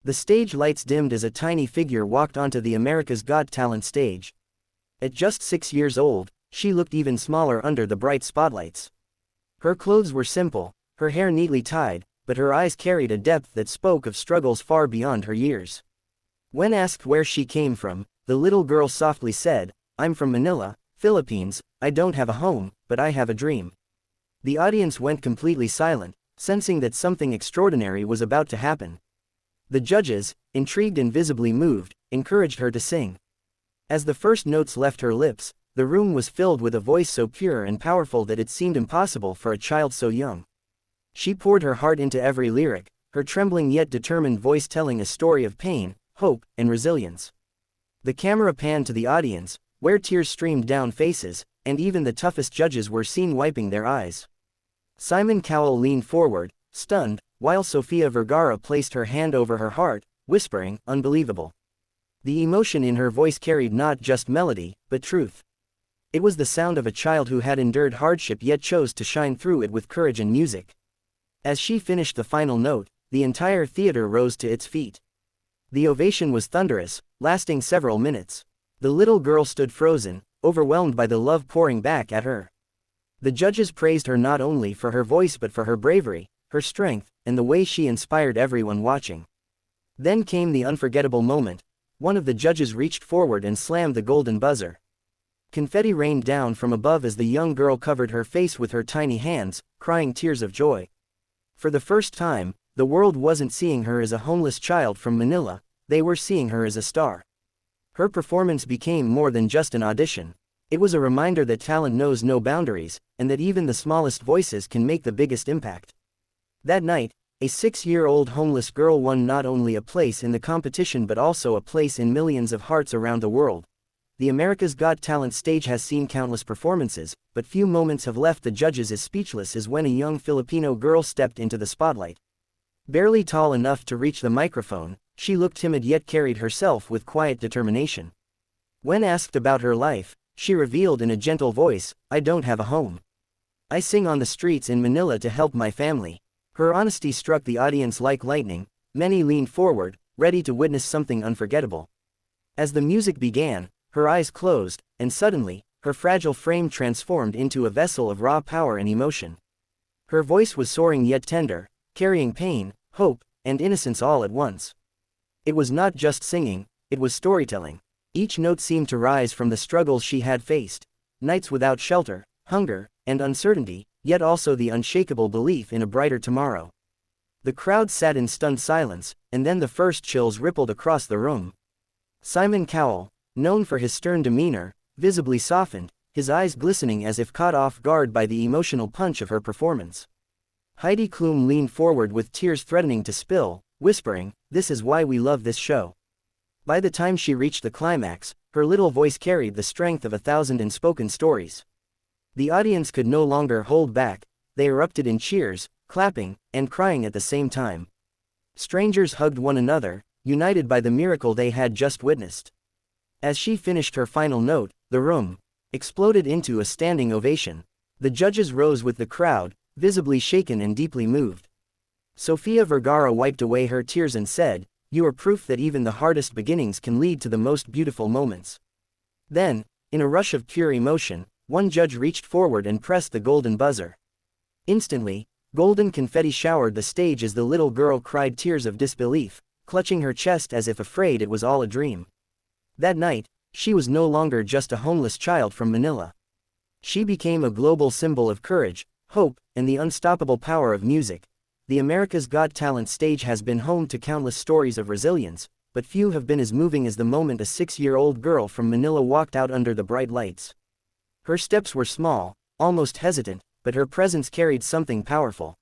The stage lights dimmed as a tiny figure walked onto the America's Got Talent stage. At just 6 years old, she looked even smaller under the bright spotlights. Her clothes were simple, her hair neatly tied, but her eyes carried a depth that spoke of struggles far beyond her years. When asked where she came from, the little girl softly said, "I'm from Manila, Philippines. I don't have a home, but I have a dream." The audience went completely silent, sensing that something extraordinary was about to happen. The judges, intrigued and visibly moved, encouraged her to sing. As the first notes left her lips, the room was filled with a voice so pure and powerful that it seemed impossible for a child so young. She poured her heart into every lyric, her trembling yet determined voice telling a story of pain, hope, and resilience. The camera panned to the audience, where tears streamed down faces, and even the toughest judges were seen wiping their eyes. Cowell leaned forward, stunned, while Sofia Vergara placed her hand over her heart, whispering, "Unbelievable." The emotion in her voice carried not just melody, but truth. It was the sound of a child who had endured hardship yet chose to shine through it with courage and music. As she finished the final note, the entire theater rose to its feet. The ovation was thunderous, lasting several minutes. The little girl stood frozen, overwhelmed by the love pouring back at her. The judges praised her not only for her voice but for her bravery, her strength, and the way she inspired everyone watching. Then came the unforgettable moment. One of the judges reached forward and slammed the golden buzzer. Confetti rained down from above as the young girl covered her face with her tiny hands, crying tears of joy. For the first time, the world wasn't seeing her as a homeless child from Manila, they were seeing her as a star. Her performance became more than just an audition. It was a reminder that talent knows no boundaries, and that even the smallest voices can make the biggest impact. That night, a 6-year-old homeless girl won not only a place in the competition but also a place in millions of hearts around the world. The America's Got Talent stage has seen countless performances, but few moments have left the judges as speechless as when a young Filipino girl stepped into the spotlight. Barely tall enough to reach the microphone, she looked timid yet carried herself with quiet determination. When asked about her life, she revealed in a gentle voice, "I don't have a home. I sing on the streets in Manila to help my family." Her honesty struck the audience like lightning. Many leaned forward, ready to witness something unforgettable. As the music began, her eyes closed, and suddenly, her fragile frame transformed into a vessel of raw power and emotion. Her voice was soaring yet tender, carrying pain, hope, and innocence all at once. It was not just singing, it was storytelling. Each note seemed to rise from the struggles she had faced, nights without shelter, hunger, and uncertainty, yet also the unshakable belief in a brighter tomorrow. The crowd sat in stunned silence, and then the first chills rippled across the room. Cowell, known for his stern demeanor, visibly softened, his eyes glistening as if caught off guard by the emotional punch of her performance. Heidi Klum leaned forward with tears threatening to spill, whispering, "This is why we love this show." By the time she reached the climax, her little voice carried the strength of 1,000 unspoken stories. The audience could no longer hold back, they erupted in cheers, clapping, and crying at the same time. Strangers hugged one another, united by the miracle they had just witnessed. As she finished her final note, the room exploded into a standing ovation. The judges rose with the crowd, visibly shaken and deeply moved. Sofia Vergara wiped away her tears and said, "You are proof that even the hardest beginnings can lead to the most beautiful moments." Then, in a rush of pure emotion, one judge reached forward and pressed the golden buzzer. Instantly, golden confetti showered the stage as the little girl cried tears of disbelief, clutching her chest as if afraid it was all a dream. That night, she was no longer just a homeless child from Manila. She became a global symbol of courage, hope, and the unstoppable power of music. The America's Got Talent stage has been home to countless stories of resilience, but few have been as moving as the moment a 6-year-old girl from Manila walked out under the bright lights. Her steps were small, almost hesitant, but her presence carried something powerful.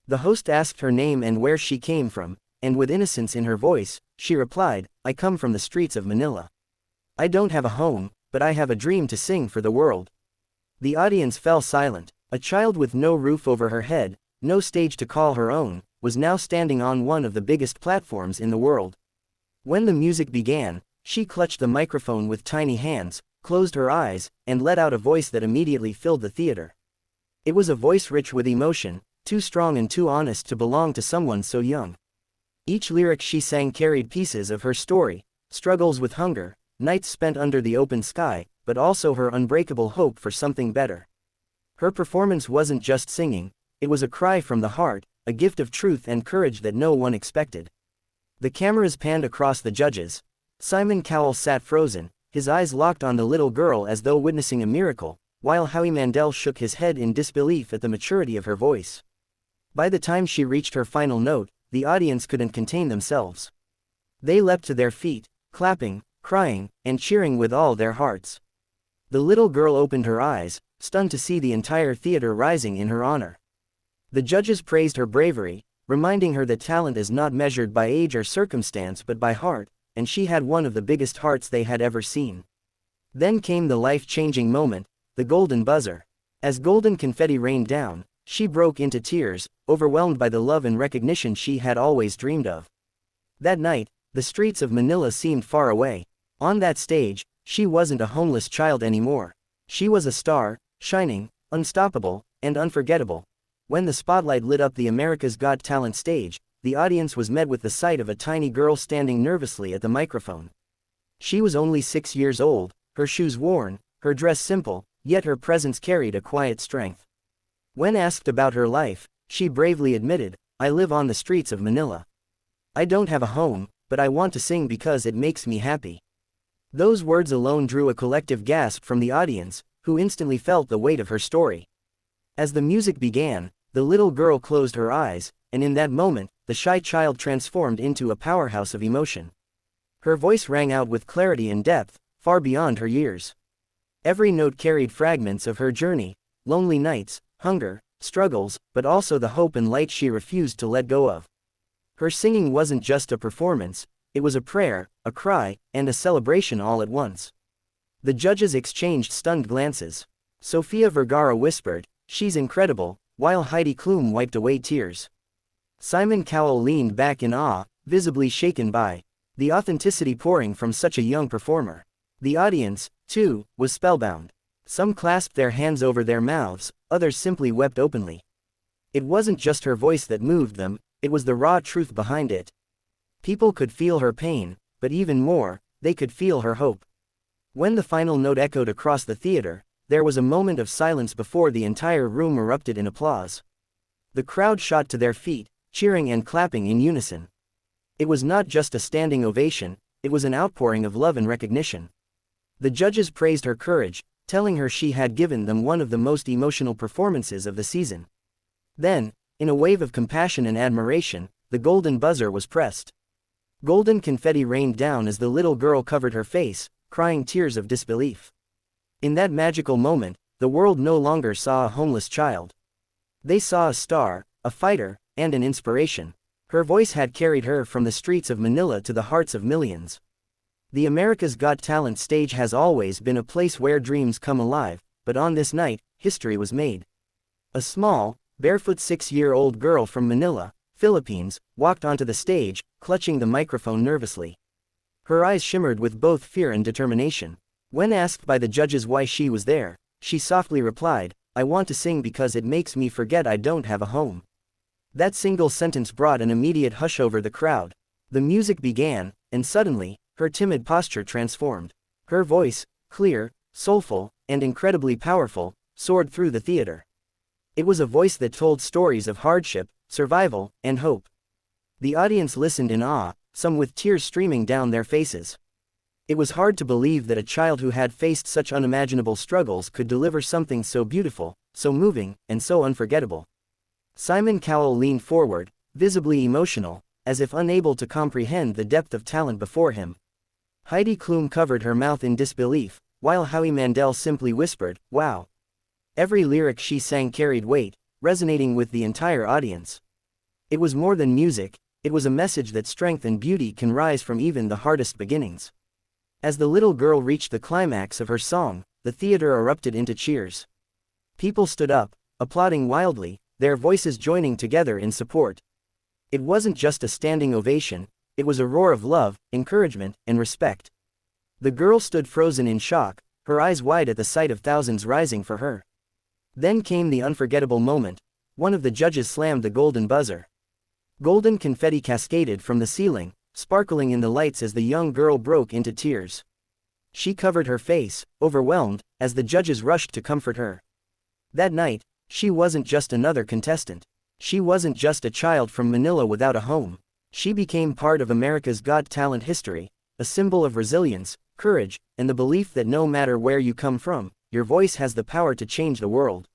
The host asked her name and where she came from, and with innocence in her voice, she replied, "I come from the streets of Manila. I don't have a home, but I have a dream to sing for the world." The audience fell silent. A child with no roof over her head, no stage to call her own, was now standing on one of the biggest platforms in the world. When the music began, she clutched the microphone with tiny hands, closed her eyes, and let out a voice that immediately filled the theater. It was a voice rich with emotion, too strong and too honest to belong to someone so young. Each lyric she sang carried pieces of her story, struggles with hunger, nights spent under the open sky, but also her unbreakable hope for something better. Her performance wasn't just singing, it was a cry from the heart, a gift of truth and courage that no one expected. The cameras panned across the judges. Simon Cowell sat frozen, his eyes locked on the little girl as though witnessing a miracle, while Howie Mandel shook his head in disbelief at the maturity of her voice. By the time she reached her final note, the audience couldn't contain themselves. They leapt to their feet, clapping, crying, and cheering with all their hearts. The little girl opened her eyes, stunned to see the entire theater rising in her honor. The judges praised her bravery, reminding her that talent is not measured by age or circumstance but by heart, and she had one of the biggest hearts they had ever seen. Then came the life-changing moment, the golden buzzer. As golden confetti rained down, she broke into tears, overwhelmed by the love and recognition she had always dreamed of. That night, the streets of Manila seemed far away. On that stage, she wasn't a homeless child anymore. She was a star, shining, unstoppable, and unforgettable. When the spotlight lit up the America's Got Talent stage, the audience was met with the sight of a tiny girl standing nervously at the microphone. She was only 6 years old, her shoes worn, her dress simple, yet her presence carried a quiet strength. When asked about her life, she bravely admitted, "I live on the streets of Manila. I don't have a home, but I want to sing because it makes me happy." Those words alone drew a collective gasp from the audience, who instantly felt the weight of her story. As the music began, the little girl closed her eyes, and in that moment, the shy child transformed into a powerhouse of emotion. Her voice rang out with clarity and depth, far beyond her years. Every note carried fragments of her journey, lonely nights, hunger, struggles, but also the hope and light she refused to let go of. Her singing wasn't just a performance, it was a prayer, a cry, and a celebration all at once. The judges exchanged stunned glances. Sofia Vergara whispered, "She's incredible," while Heidi Klum wiped away tears. Simon Cowell leaned back in awe, visibly shaken by the authenticity pouring from such a young performer. The audience, too, was spellbound. Some clasped their hands over their mouths, others simply wept openly. It wasn't just her voice that moved them, it was the raw truth behind it. People could feel her pain, but even more, they could feel her hope. When the final note echoed across the theater, there was a moment of silence before the entire room erupted in applause. The crowd shot to their feet, cheering and clapping in unison. It was not just a standing ovation, it was an outpouring of love and recognition. The judges praised her courage, telling her she had given them one of the most emotional performances of the season. Then, in a wave of compassion and admiration, the golden buzzer was pressed. Golden confetti rained down as the little girl covered her face, crying tears of disbelief. In that magical moment, the world no longer saw a homeless child. They saw a star, a fighter, and an inspiration. Her voice had carried her from the streets of Manila to the hearts of millions. The America's Got Talent stage has always been a place where dreams come alive, but on this night, history was made. A small, barefoot 6-year-old girl from Manila, Philippines, walked onto the stage, clutching the microphone nervously. Her eyes shimmered with both fear and determination. When asked by the judges why she was there, she softly replied, "I want to sing because it makes me forget I don't have a home." That single sentence brought an immediate hush over the crowd. The music began, and suddenly, her timid posture transformed. Her voice, clear, soulful, and incredibly powerful, soared through the theater. It was a voice that told stories of hardship, survival, and hope. The audience listened in awe, some with tears streaming down their faces. It was hard to believe that a child who had faced such unimaginable struggles could deliver something so beautiful, so moving, and so unforgettable. Simon Cowell leaned forward, visibly emotional, as if unable to comprehend the depth of talent before him. Heidi Klum covered her mouth in disbelief, while Howie Mandel simply whispered, "Wow." Every lyric she sang carried weight, resonating with the entire audience. It was more than music, it was a message that strength and beauty can rise from even the hardest beginnings. As the little girl reached the climax of her song, the theater erupted into cheers. People stood up, applauding wildly, their voices joining together in support. It wasn't just a standing ovation, it was a roar of love, encouragement, and respect. The girl stood frozen in shock, her eyes wide at the sight of thousands rising for her. Then came the unforgettable moment. One of the judges slammed the golden buzzer. Golden confetti cascaded from the ceiling, sparkling in the lights as the young girl broke into tears. She covered her face, overwhelmed, as the judges rushed to comfort her. That night, she wasn't just another contestant. She wasn't just a child from Manila without a home. She became part of America's Got Talent history, a symbol of resilience, courage, and the belief that no matter where you come from, your voice has the power to change the world.